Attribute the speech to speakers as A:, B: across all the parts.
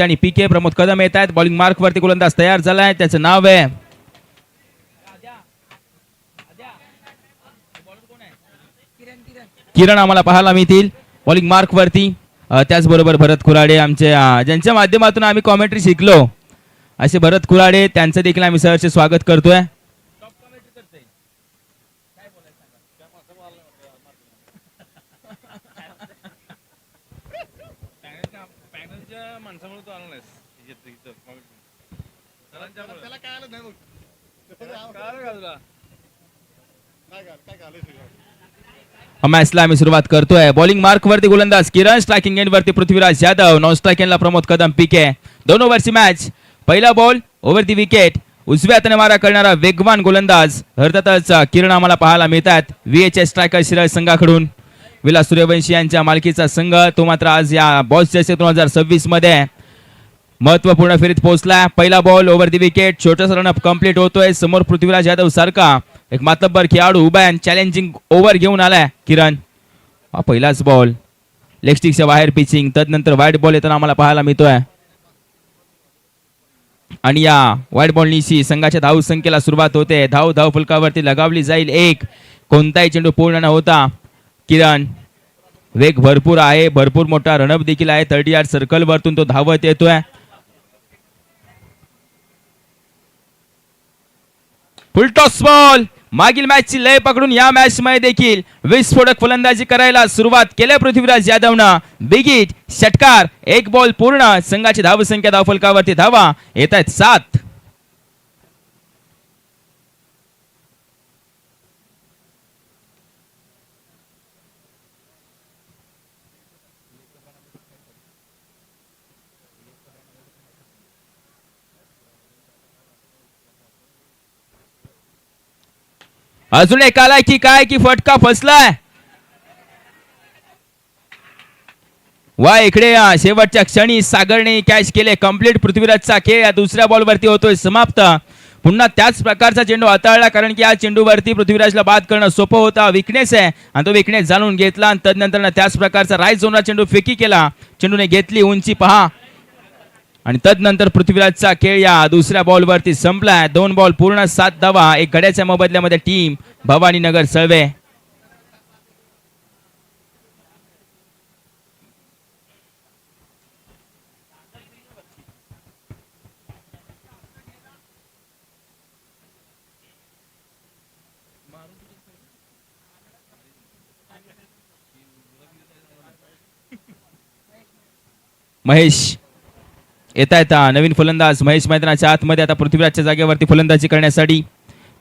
A: आणि पीके प्रमोद कदम येत आहेत. बॉलिंग मार्क वरती गोलंदाज तयार झालाय, त्याचं नाव आहे किरण. आम्हाला पाहायला मिळतील बॉलिंग मार्क वरती. त्याचबरोबर भरत कुराडे आमचे ज्यांच्या माध्यमातून आम्ही कॉमेंट्री शिकलो असे भरत कुराडे, त्यांचं देखील आम्ही सहर्ष स्वागत करतोय. मॅचला आम्ही सुरुवात करतोय. बॉलिंग मार्क वरती गोलंदाज किरण, स्ट्रायकिंग एंड वरती पृथ्वीराज यादव, नॉन स्ट्राइक एंडला प्रमोद कदम पीके. 2 ओव्हरची मॅच. पहिला बॉल ओव्हर दी विकेट. उजव्या हाताने मारा करणारा वेगवान गोलंदाज अर्थातच किरण आम्हाला पाहायला मिळतात. VHS स्ट्रायकर शिराज संघाकडून विलास सूर्यवंशी यांच्या मालकीचा संघ, तो मात्र आज या बॉल्स जर्सी 2026 मध्ये महत्वपूर्ण फेरीत पोहोचला. पहिला बॉल ओव्हर दी विकेट. छोटासा रनअप कंप्लीट होतोय. समोर पृथ्वीराज यादव सारखा एक मातब्बर खेळाडू उभा आहे. चॅलेंजिंग ओव्हर घेऊन आलाय किरण. पहिलाच बॉल लेग स्टिकच्या बाहेर पिचिंग. तदनंतर वाईट बॉल येताना आम्हाला पाहायला मिळतोय आणि या वाईट बॉलनीशी संघाच्या धाव संख्येला सुरुवात होते. धाव फलकावरती लगावली जाईल एक. कोणताही चेंडू पूर्ण न होता. किरण वेग भरपूर आहे, भरपूर मोठा रनअप देखील आहे. 30 यार्ड सर्कल वरतून तो धावत येतोय. फुल टॉस बॉल. मागील मॅचची लय पकडून या मॅच मध्ये देखील विस्फोटक फलंदाजी करायला सुरुवात केली पृथ्वीराज यादवनं. बिग हिट, षटकार, एक बॉल पूर्ण. संघाची धावसंख्या धावफलकावरती धावा येत आहेत 7. अजून एक आलाय की काय की फटका फसलाय. वा इकडे शेवटच्या क्षणी सागरने कॅच केले कंप्लीट. पृथ्वीराजचा खेळ या दुसऱ्या बॉल वरती होतोय समाप्त. पुन्हा त्याच प्रकारचा चेंडू हाताळला, कारण की या चेंडूवरती पृथ्वीराजला बाद करणं सोपं होता. विकनेस आहे आणि तो विकनेस जाणून घेतला आणि तदनंतर त्याच प्रकारचा राईट झोनला चेंडू फेकी केला. चेंडूने घेतली उंची पहा आणि तदनंतर पृथ्वीराजचा खेळ या दुसऱ्या बॉल वरती संपलाय. 2 बॉल पूर्ण 7 धावा. एक गड्याच्या मोबदल्यामध्ये टीम भवानीनगर सळवे. महेश येत आहेत. नवीन फलंदाज महेश मैदानाच्या आतमध्ये आता पृथ्वीराजच्या जागेवरती फलंदाजी करण्यासाठी.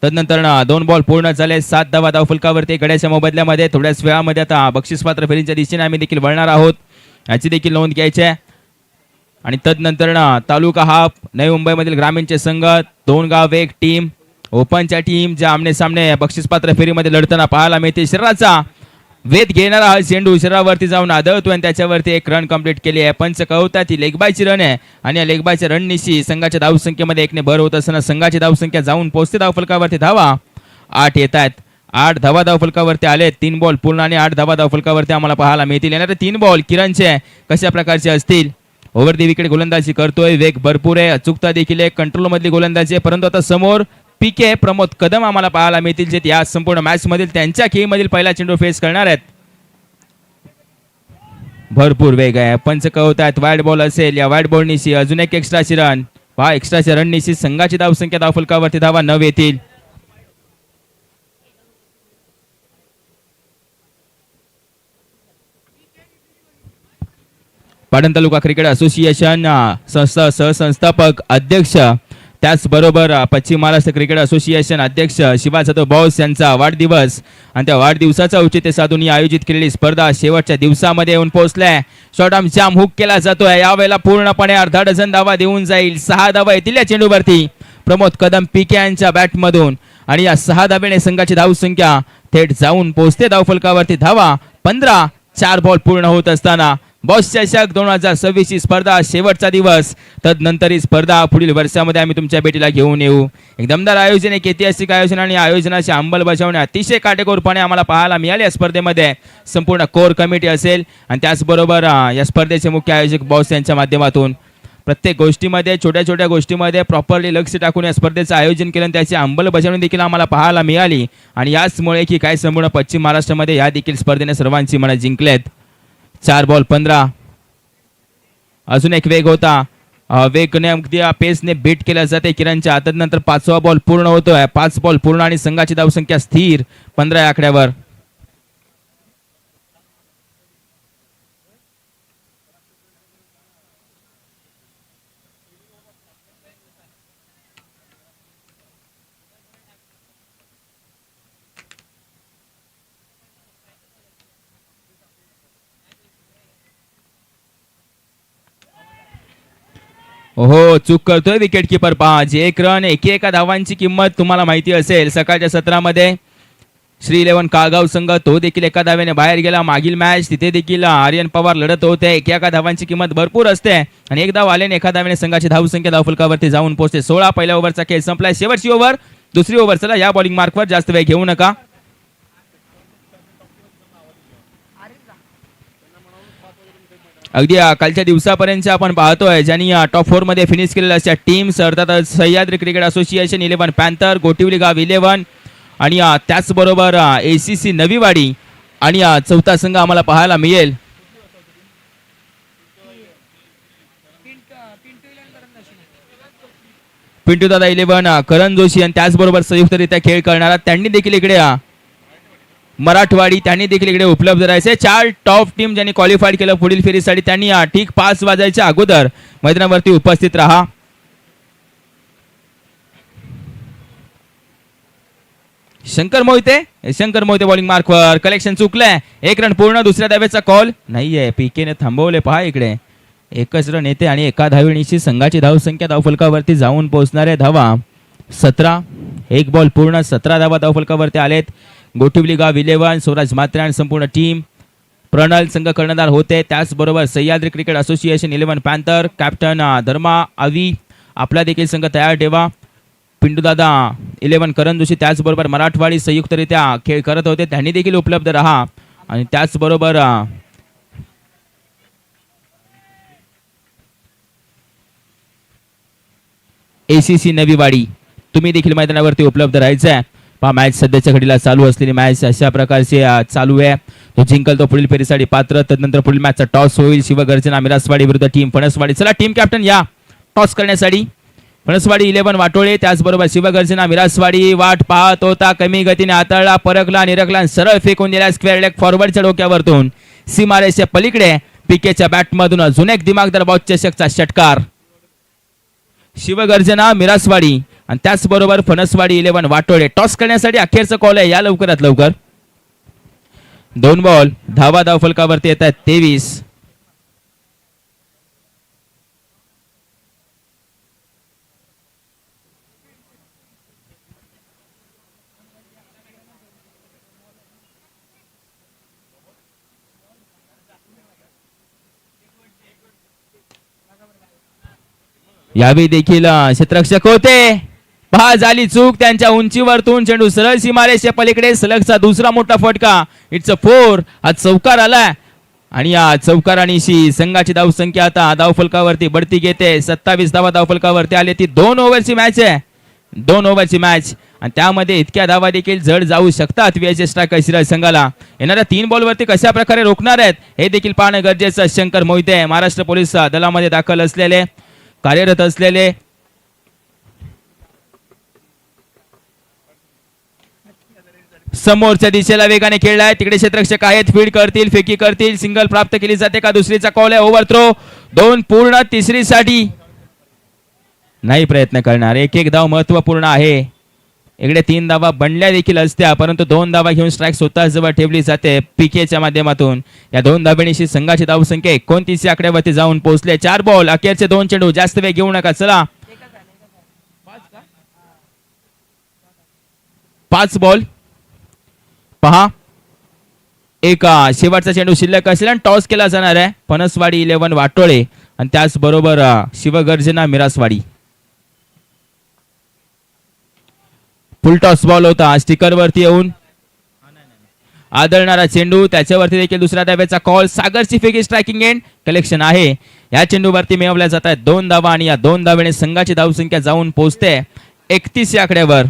A: तदनंतर 2 बॉल पूर्ण झाले. 7 धावा धावफलकावरती गड्याच्या मोबदल्यामध्ये. थोड्याच वेळामध्ये आता बक्षीसपात्र फेरीच्या दिशेने आम्ही देखील वळणार आहोत, याची देखील नोंद घ्यायची आहे. आणि तदनंतर तालुका हाफ नवी मुंबईमधील ग्रामीणचे संघ, 2 गाव एक टीम, ओपनच्या टीम ज्या आमने सामने बक्षीसपात्र फेरीमध्ये लढताना पाहायला मिळते. शरीराचा वेध घेणारा हा चेंडू शरीरावरती जाऊन आदळतोय आणि त्याच्यावरती एक रन कंप्लीट केली आहे. पंच कळवतात ती लेगबायची रन आहे आणि या लेगबायच्या रननिशी संघाच्या धावसंख्येमध्ये 1 ने भर होत असताना संघाची धावसंख्या जाऊन पोहोचते धावफलकावरती धावा 8 येत आहेत. 8 धावा धावफलकावरती आले. 3 बॉल पूर्ण आणि 8 धावा धावफलकावरती आम्हाला पाहायला मिळतील. येणारे 3 बॉल किरणचे कशा प्रकारचे असतील. ओव्हर दी विकेट गोलंदाजी करतोय. वेग भरपूर आहे, अचूकता देखील आहे, कंट्रोल मधली गोलंदाजी आहे. परंतु आता समोर पीके प्रमोद कदम आम्हाला पाहायला मिळतील, जे या संपूर्ण मॅच मधील त्यांच्या खेळीमधील पहिला चेंडू फेस करणार आहेत. भरपूर वेग आहे. पंच कळवतात वाईट बॉल असेल. या वाईट बॉलनिशी अजून एक एक्स्ट्राची रन. पहा एक्स्ट्राच्या रननिशी संघाची धावसंख्या धावफलकावरती धावा 9 येतील. पाटण तालुका क्रिकेट असोसिएशन सहसंस्थापक अध्यक्ष, त्याचबरोबर पश्चिम महाराष्ट्र क्रिकेट असोसिएशन अध्यक्ष शिवाजी जाधव बॉस यांचा वाढदिवस आणि त्या वाढदिवसाचं औचित्य साधून ही आयोजित केलेली स्पर्धा शेवटच्या दिवसामध्ये येऊन पोहोचलाय. शॉर्ट आर्म जाम हुक केला जातोय. यावेळेला पूर्णपणे अर्धा डझन धावा देऊन जाईल. 6 धावा येतील या चेंडूवरती प्रमोद कदम पीके यांच्या बॅटमधून आणि या 6 धाब्याने संघाची धावसंख्या थेट जाऊन पोहोचते धावफलकावरती धावा 15. 4 बॉल पूर्ण होत असताना बॉस चषक 2026 ही स्पर्धा शेवटचा दिवस. तदनंतर ही स्पर्धा पुढील वर्षामध्ये आम्ही तुमच्या भेटीला घेऊन येऊ. एक दमदार आयोजन, एक ऐतिहासिक आयोजन आणि आयोजनाची अंमलबजावणी अतिशय काटेकोरपणे आम्हाला पाहायला मिळाली. या स्पर्धेमध्ये संपूर्ण कोर कमिटी असेल आणि त्याचबरोबर या स्पर्धेचे मुख्य आयोजक बॉस यांच्या माध्यमातून. प्रत्येक गोष्टीमध्ये छोट्या छोट्या गोष्टीमध्ये प्रॉपरली लक्ष टाकून या स्पर्धेचं आयोजन केलं आणि त्याची अंमलबजावणी देखील आम्हाला पाहायला मिळाली आणि याचमुळे की काय संपूर्ण पश्चिम महाराष्ट्रामध्ये या देखील स्पर्धेने सर्वांची मनं जिंकलेत. 4 बॉल 15. अजून एक वेग होता, वेगने अगदी पेसने बीट केल्या जाते किरणच्या. त्यानंतर 5वा बॉल पूर्ण होतोय. 5 बॉल पूर्ण आणि संघाची धावसंख्या स्थिर 15 या आकड्यावर. हो, चूक करतोय विकेट किपर. 5 1 रन, एका धावांची किंमत तुम्हाला माहिती असेल. सकाळच्या सत्रामध्ये श्री 11 काळगाव संघ तो देखील एका धावेने बाहेर गेला. मागील मॅच तिथे देखील आर्यन पवार लढत होते. एका धावांची किंमत भरपूर असते आणि एक धाव आल्याने एका धावेने संघाची धावसंख्या धावफलकावरती जाऊन पोहोचते. 16. पहिल्या ओव्हरचा खेळ संपलाय. शेवटची ओव्हर, दुसरी ओव्हर. चला या बॉलिंग मार्कवर जास्त वेळ घेऊ नका. अगदी कालच्या दिवसापर्यंत आपण पाहतोय ज्यांनी टॉप 4 मध्ये फिनिश केलेल्या अशा टीम्स अर्थात सह्याद्री क्रिकेट असोसिएशन 11 पॅन्थर, गोटिवली गाव 11 आणि त्याचबरोबर ACC नवीवाडी आणि चौथा संघ आम्हाला पाहायला मिळेल. पिंटू दादा 11, करण जोशी आणि त्याचबरोबर संयुक्तरित्या खेळ करणारा त्यांनी देखील इकडे मराठवाडी त्यांनी देखील इकडे उपलब्ध राहायचे. 4 टॉप टीम ज्यांनी क्वालिफाईड केलं पुढील फेरीसाठी त्यांनी ठीक 5 वाजायच्या अगोदर मैदानावरती उपस्थित राहा. शंकर मोहिते बॉलिंग मार्कवर. कलेक्शन चुकलंय. 1 रन पूर्ण. दुसऱ्या धावेचा कॉल नाहीये. पीकेने थांबवले. पहा इकडे 1च रन येते आणि एका धावेची संघाची धावसंख्या धावफलकावरती जाऊन पोहोचणारे धावा 17. 1 बॉल पूर्ण. 17 धावा धावफलकावरती आलेत. गोटिवली गाव 11, स्वराज म्हात्रे आणि संपूर्ण टीम. प्रणल संघ कर्णधार होते. त्याचबरोबर Sahyadri cricket association 11 panther captain Dharma आवी आपला देखील संघ तयार ठेवा. पिंटूदादा 11, करण जोशी त्याचबरोबर मराठवाडी संयुक्तरित्या खेळ करत होते त्यांनी देखील उपलब्ध राहा. आणि त्याचबरोबर ACC नवीवाडी तुम्ही देखील मैदानावरती उपलब्ध राहायचं आहे. पहा मॅच सध्याच्या घडीला चालू असलेली मॅच अशा प्रकारचे चालू आहे. तो जिंकल तो पुढील फेरीसाठी पात्र. तदनंतर पुढील मॅचचा टॉस होईल. शिवगर्जना मिरासवाडी विरुद्ध टीम फणसवाडी. चला टीम कॅप्टन या टॉस करण्यासाठी. फणसवाडी 11 वाटोळे त्याचबरोबर शिवगर्जना मिरासवाडी वाट पाहत होता. कमी गतीने हाताळला, परकला, निरकला, सरळ फेकून दिला स्क्वेअर लेग फॉरवर्डच्या डोक्यावरतून सीमारेषेच्या पलीकडे. पीकेच्या बॅटमधून अजून एक दिमागदार बॉचचषकचा षटकार. शिवगर्जना मिरासवाडी आणि त्याचबरोबर फणसवाडी 11 वाटोळे टॉस करण्यासाठी अखेरचा कॉल आहे. या लवकरात लवकर. 2 बॉल धावा धावफलकावरती येत आहेत 23. यावेळी देखील क्षेत्ररक्षक होते. पहा झाली चूक. त्यांच्या उंचीवरतून चेंडू सरळ सीमारेषे पलीकडे. सलगचा दुसरा मोठा फटका. It's a 4. हा चौकार आलाय आणि या चौकारानिशी संघाची धावसंख्या आता धावफलकावरती बढती घेते. 27 धावा धावफलकावरती आले. ती 2 ओव्हरची मॅच आहे. 2 ओव्हरची मॅच आणि त्यामध्ये इतक्या धावा देखील जड जाऊ शकतात. विजय स्ट्रायकर सिराज संघाला येणाऱ्या 3 बॉलवरती कशा प्रकारे रोखणार आहेत हे देखील पाहणं गरजेचं. शंकर मोहिते महाराष्ट्र पोलीस दलामध्ये दाखल असलेले कार्यरत असलेले समोरच्या दिशेला वेगाने खेळलाय. तिकडे क्षेत्ररक्षक आहेत. फीड करतील, फेकी करतील. सिंगल प्राप्त केली जाते का? दुसरीचा कॉल आहे. ओव्हर थ्रो 2 पूर्ण. तिसरीसाठी नाही प्रयत्न करणार. एक धाव महत्वपूर्ण आहे. इकडे 3 धावा बनल्या देखील असत्या परंतु 2 धावा घेऊन स्ट्राईक स्वतः जवळ ठेवली जाते पीकेच्या माध्यमातून. या 2 धाब्यानिशी संघाची धावसंख्या 29 आकड्यावरती जाऊन पोहोचले. 4 बॉल अखेरचे 2 चेंडू. जास्त वेळ घेऊ नका. चला 5 बॉल. पहा एक शेवटचा चेंडू शिल्लक असेल आणि टॉस केला जाणार आहे. फणसवाडी 11 वाटोळे आणि त्याचबरोबर शिवगर्जना मिरासवाडी. फुल टॉस बॉल होता. स्टिकर वरती येऊन आदळणारा चेंडू. त्याच्यावरती देखील दुसऱ्या धाब्याचा कॉल. सागरची फेकी स्ट्रायकिंग एंड. कलेक्शन आहे. या चेंडूवरती मिळवल्या जात आहेत 2 धावा आणि या 2 धावेने संघाची धावसंख्या जाऊन पोहोचते 31 या आकड्यावर.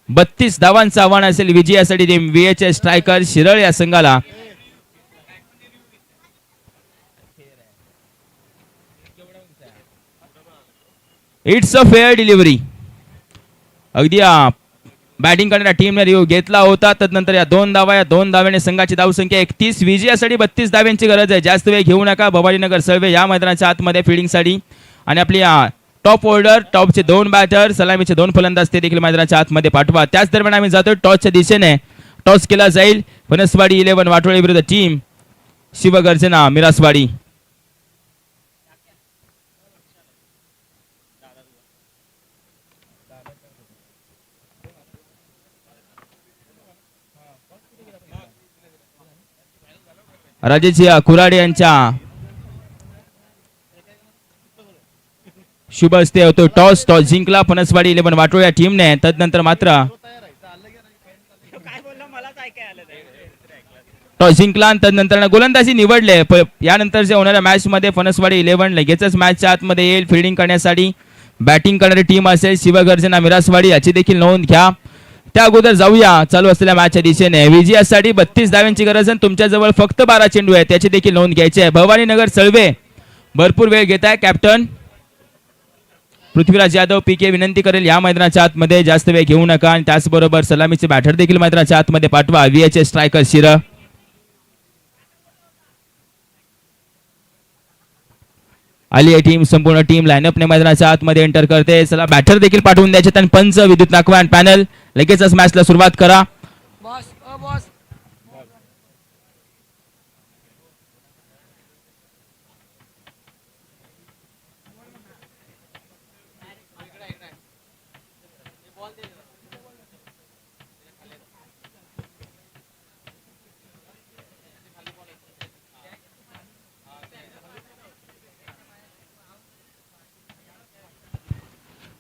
A: 32 धावांचं आव्हान असेल विजयासाठी VHS स्ट्रायकर शिरळ या संघाला. It's a fair delivery. अगदी बॅटिंग करणाऱ्या टीमने रिव्ह्यू घेतला होता. तदनंतर या 2 धावा, या 2 धाव्याने संघाची धावसंख्या 31. विजयासाठी 32 धाव्यांची गरज आहे. जास्त वेळ घेऊ नका. भवानीनगर सर्वे या मैदानाच्या आतमध्ये फिल्डिंगसाठी आणि आपली टॉप ऑर्डर, टॉपचे 2 बॅटर, सलामीचे 2 फलंदाज ते देखील मैदानाच्या आतमध्ये पाठवा. त्याच दरम्यान आम्ही जातो टॉसच्या दिशेने. टॉस केला जाईल फणसवाडी 11 वाटोळे विरुद्ध टीम शिवगर्जना मिरासवाडी. राजेश कुराडे यांच्या शुभ हस्ते होतो टॉस. टॉस जिंकला फणसवाडी 11 वाटोळे या टीमने. तदनंतर मात्र टॉस जिंकला आणि तदनंतर गोलंदाजी निवडले. यानंतरच्या होणाऱ्या मॅच मध्ये फणसवाडी 11 लगेचच मॅचच्या आतमध्ये येईल फिल्डिंग करण्यासाठी. बॅटिंग करणारी टीम असेल शिवगर्जना मिरासवाडी, याची देखील नोंद घ्या. त्या अगोदर जाऊया चालू असलेल्या मॅचच्या दिशेने. विजयासाठी 32 धाव्यांची गरज आहे. तुमच्याजवळ फक्त 12 चेंडू आहेत, त्याची देखील नोंद घ्यायची आहे. भवानीनगर सळवे भरपूर वेळ घेत आहे. कॅप्टन पृथ्वीराज यादव PK विनंती करेल या मैदानाच्या आतमध्ये जास्त वेळ घेऊ नका आणि त्याचबरोबर सलामीचे बॅटर देखील मैदानाच्या आतमध्ये पाठवा. VHS striker Shiral. आली आहे टीम. संपूर्ण टीम लाईनअपने मैदानाच्या आतमध्ये एंटर करते. चला बॅटर देखील पाठवून द्यायचे आणि पंच विद्युत नाकवा आणि पॅनल लगेचच मॅचला सुरुवात करा.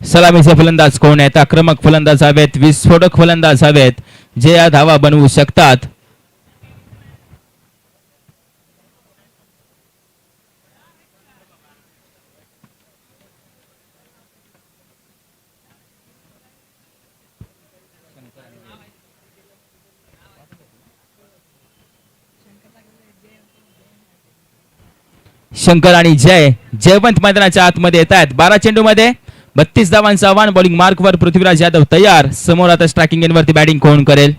A: सलामीचे फलंदाज कोण आहेत? आक्रमक फलंदाज हवेत, विस्फोटक फलंदाज हवेत, जे या धावा बनवू शकतात. शंकर आणि जयवंत मैदानाच्या आतमध्ये येत आहेत. 12 चेंडू मध्ये 32 धावांचं आव्हान. बॉलिंग मार्कवर पृथ्वीराज यादव तयार. समोर आता स्ट्रायकिंग एंडवरती बॅटिंग कोण करेल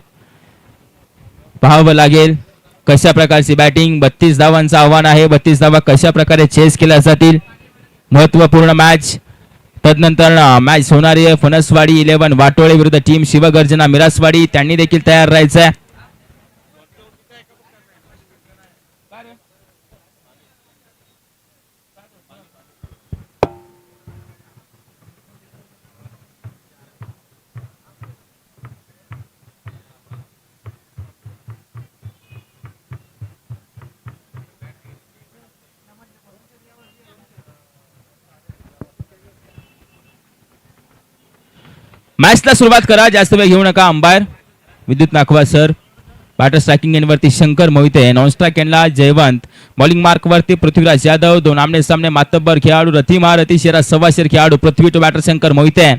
A: पाहावं लागेल. कशा प्रकारची बॅटिंग. 32 धावांचं आव्हान आहे. 32 धावा कशा प्रकारे चेस केल्या जातील. महत्वपूर्ण मॅच. तदनंतर मॅच होणारी आहे फणसवाडी 11 वाटोळे विरुद्ध टीम शिवगर्जना मिरासवाडी. त्यांनी देखील तयार राहायचं आहे. मॅचला सुरुवात करा. जास्त वेळ घेऊ नका. Umpire Vidyut Nakwa sir. Batter striking एंडवरती शंकर मोहिते. नॉन स्ट्राइक एंडला जयवंत. बॉलिंग मार्कवरती पृथ्वीराज यादव. 2 आमने सामने मातब्बर खेळाडू रथिमार अतिशेरा सव्वाशेर खेळाडू पृथ्वी टू बॅटर शंकर मोहिते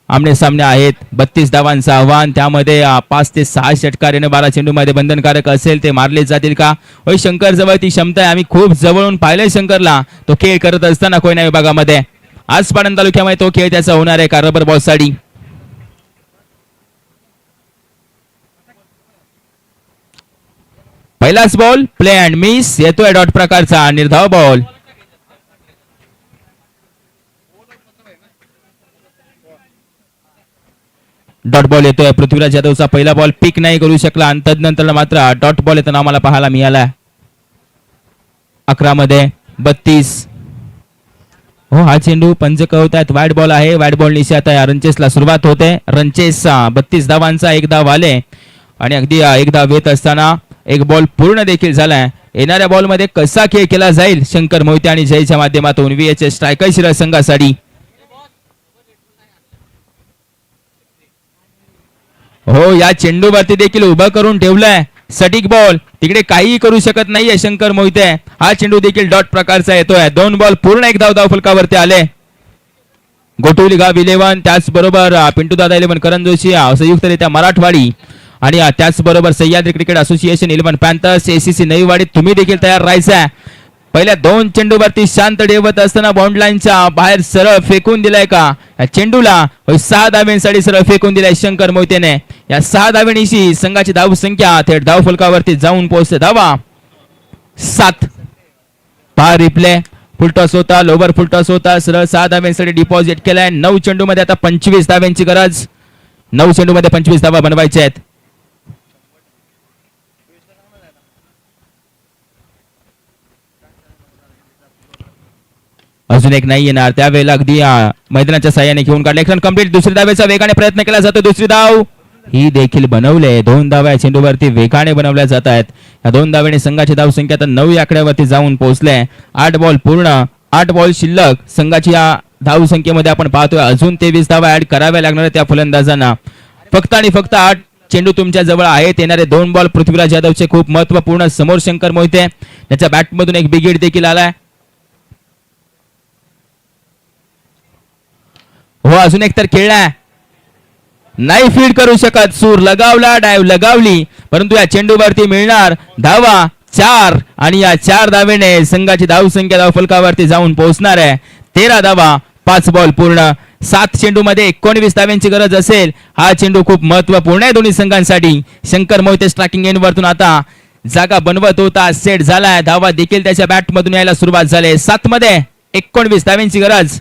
A: आमने सामने आहेत. 32 धावांचं आव्हान. त्यामध्ये 5 ते 6 षटकार येणे 12 चेंडू मध्ये बंधनकारक असेल ते मारले जातील का? होय, शंकर जवळ ती क्षमता आहे. आम्ही खूप जवळून पाहिलंय शंकरला तो खेळ करत असताना कोयना विभागामध्ये. आज पाटण तालुक्यामध्ये तो खेळ त्याचा होणार आहे का रबर बॉल साठी. पहिलाच बॉल प्ले अँड मिस. येतोय डॉट प्रकारचा निर्धाव बॉल. डॉट बॉल येतोय. पृथ्वीराज यादवचा पहिला बॉल पिक नाही करू शकला आणि तदनंतर मात्र डॉट बॉल येताना आम्हाला पाहायला मिळाला. 11 मध्ये 32. हो, हा चेंडू पंच कळवतायत वाईट बॉल आहे. वाईट बॉल निशी आता रनचेसला सुरुवात होते. रनचेस 32 धावांचा 1 धाव आले आणि अगदी 1 धाव येत असताना 1 बॉल पूर्ण देखील झालाय. येणाऱ्या बॉल मध्ये कसा खेळ केला जाईल शंकर मोहिते आणि जयच्या माध्यमातून VHS स्ट्रायकर शिरळ संघासाठी. हो, या चेंडूवरती देखील उभं करून ठेवलंय सटीक बॉल, तिकडे काहीही करू शकत नाहीये शंकर मोहिते. हा चेंडू देखील डॉट प्रकारचा येतोय. 2 बॉल पूर्ण एक धाव फलकावरती आले. गोटुली गाव 11, त्याचबरोबर पिंटू दादा 11, करण जोशी संयुक्तरित्या मराठवाडी आणि त्याचबरोबर Sahyadri cricket association 11 panthers ACC Naiwadi. तुम्ही देखील तयार राहायचं. पहिल्या 2 चेंडूवरती शांत ठेवत असताना बाउंड लाईनच्या बाहेर सरळ फेकून दिलाय का या चेंडूला 6 धाव्यांसाठी सरळ फेकून दिलाय शंकर मोहितेने. या 6 धाव्यांशी संघाची धाव संख्या थेट धाव फलकावरती जाऊन पोहोचते. धावा 7. पहा रिप्ले, फुलटॉस होता, लोवर फुलटॉस होता, सरळ 6 धाव्यांसाठी डिपॉझिट केलाय. 9 चेंडूमध्ये आता 25 धाव्यांची गरज. 9 चेंडूमध्ये 25 धावा बनवायच्या आहेत. अजून एक नाही येणार, त्यावेळेला अगदी मैदानाच्या साह्याने घेऊन काढले. कंप्लीट. दुसरी धावेचा वेगाने प्रयत्न केला जातो. दुसरी धाव ही देखील बनवले. 2 धावा चेंडूवरती वेगाने बनवल्या जात आहेत. या 2 धावेने संघाची धाव संख्या आता 9 आकड्यावरती जाऊन पोहोचले. 8 बॉल पूर्ण, 8 बॉल शिल्लक. संघाची या धाव संख्येमध्ये आपण पाहतोय अजून 23 धावा ऍड कराव्या लागणार त्या फलंदाजांना. फक्त आणि फक्त 8 चेंडू तुमच्या जवळ आहेत. येणारे 2 बॉल पृथ्वीराज यादवचे खूप महत्वपूर्ण. समोर शंकर मोहिते, त्याच्या बॅटमधून एक बिग हिट देखील आलाय. हो, अजून एक तर खेळलाय, नाही फीड करू शकत. सूर लगावला, डायव्ह लगावली, परंतु या चेंडूवरती मिळणार धावा 4 आणि या 4 धावेने संघाची धाव संख्या धाव फलकावरती जाऊन पोहोचणार आहे. 13 धावा, 5 बॉल पूर्ण. 7 चेंडूमध्ये 19 धाव्यांची गरज असेल. हा चेंडू खूप महत्वपूर्ण आहे दोन्ही संघांसाठी. शंकर मोहिते स्ट्रायकिंग एंड वरतून आता जागा बनवत होता, सेट झालाय. धावा देखील त्याच्या बॅटमधून यायला सुरुवात झाली. 7 मध्ये 19 धाव्यांची गरज.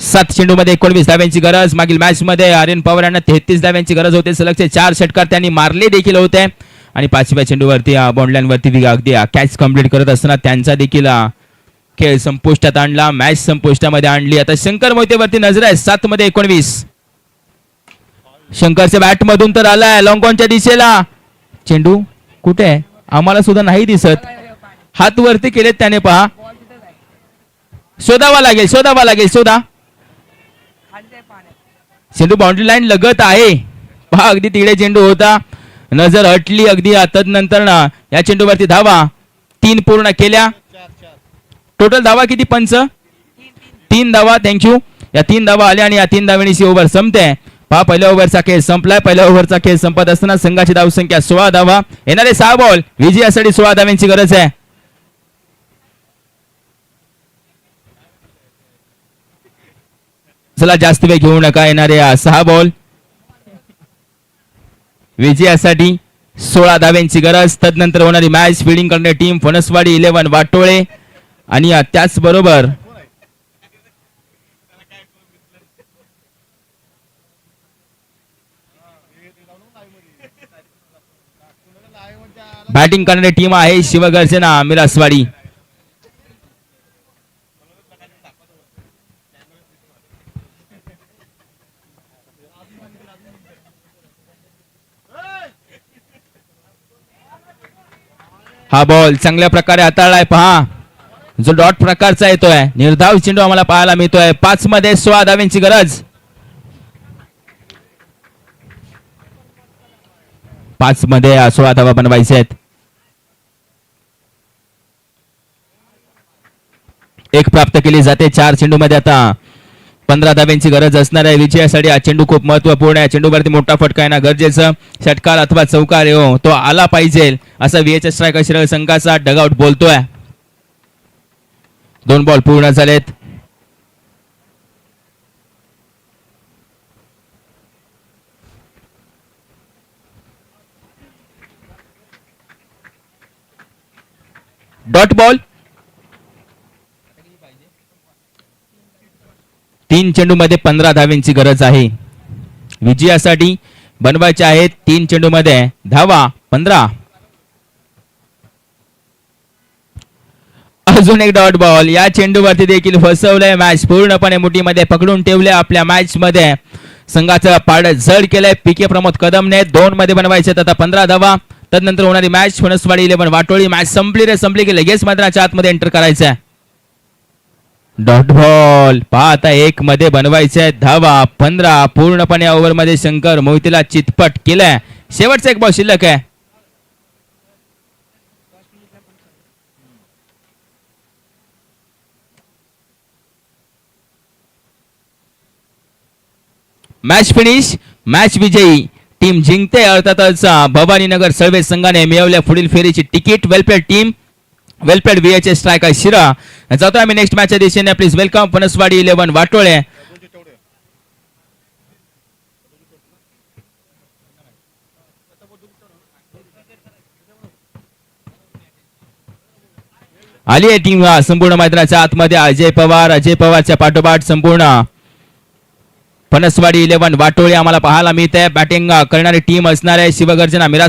A: 7 चेंडूमध्ये 19 धाव्यांची गरज. मागील मॅच मध्ये आर्यन पवार यांना 33 धाव्यांची गरज होते. सलगचे 4 षटकार त्यांनी मारले देखील होते आणि 5व्या चेंडूवरती बाउंड लाईन वरती अगदी कॅच कंप्लीट करत असताना त्यांचा देखील खेळ संपुष्टात आणला, मॅच संपुष्टामध्ये आणली. आता शंकर मोहितेवरती नजर आहे. 7 मध्ये 19. शंकरच्या बॅट मधून तर आलाय लॉंग ऑनच्या दिशेला. चेंडू कुठे आहे आम्हाला सुद्धा नाही दिसत. हात वरती केलेत त्याने, पहा. शोधावा लागेल. शोधा. चेंडू बाउंड्री लाईन लगत आहे, पहा. अगदी तिकडे चेंडू होता, नजर हटली अगदी. तदनंतर या चेंडूवरती धावा 3 पूर्ण केल्या. टोटल धावा किती पंच? 3 धावा. थँक्यू. या 3 धावा आल्या आणि या 3 धावांची ओव्हर संपते. पहा, पहिल्या ओव्हरचा खेळ संपलाय. पहिल्या ओव्हरचा खेळ संपत असताना संघाची धाव संख्या 16 धावा. येणारे 6 बॉल विजयासाठी 16 धाव्यांची गरज आहे. चला, जास्त वेळ घेऊ नका. येणारे 6 बॉल विजयासाठी 16 धाव्यांची गरज. तदनंतर होणारी मॅच फिल्डिंग करणारी टीम फणसवाडी 11 वाटोळे आणि त्याचबरोबर बॅटिंग करणारी टीम आहे शिवगर्जना मिरासवाडी. हा बॉल चांगल्या प्रकारे हाताळलाय, पहा. जो डॉट प्रकारचा येतोय, निर्धाव चेंडू आम्हाला पाहायला मिळतोय. 5 मध्ये 16 धाव्यांची गरज. 5 मध्ये 16 धावा बनवायचे आहेत. एक प्राप्त केली जाते. 4 चेंडू मध्ये आता 15 धाव्यांची गरज असणार आहे विजयासाठी. हा चेंडू खूप महत्वपूर्ण आहे. चेंडूवरती मोठा फटका येणं गरजेचं. षटकार अथवा चौकार येऊ तो आला पाहिजे असा व्हीएचएस स्ट्रायकर शिराळ संघाचा डगआउट बोलतोय. 2 बॉल पूर्ण झालेत. Dot ball. 3 चेंडू मध्ये 15 धाव्यांची गरज आहे विजयासाठी. बनवायचे आहेत 3 चेंडू मध्ये धावा 15. अजून एक डॉट बॉल. या चेंडूवरती देखील फसवलंय. मॅच पूर्णपणे मुठीमध्ये पकडून ठेवले. आपल्या मॅच मध्ये संघाचं पाड जड केलंय पीके प्रमोद कदमने. 2 मध्ये बनवायचे आता 15 धावा. तदनंतर होणारी मॅच फणसवाडी 11 वाटोळी. मॅच संपली की लगेच मैदानाच्या आतमध्ये एंटर करायचं आहे. डॉट बॉल पाहता एक मध्ये बनवायचे धावा 15 पूर्णपणे ओव्हर मध्ये शंकर मोहितीला चितपट केलाय शेवटचा एक बॉल शिल्लक आहे मॅच फिनिश मॅच विजयी टीम जिंकते अर्थातच भवानीनगर सर्वे संघाने मिळवल्या पुढील फेरीची तिकीट वेलप्लेड टीम वेलप्लेड VHS स्ट्रायकर शिरा जातो आम्ही नेक्स्ट मॅचच्या दिशेने प्लीज वेलकम फणसवाडी 11 वाटोळे आली आहे टीम संपूर्ण मैदानाच्या आतमध्ये अजय पवारच्या पाठोपाठ संपूर्ण फणसवाडी 11 वाटोळे आम्हाला पाहायला मिळते बॅटिंग करणारी टीम असणार आहे शिवगर्जना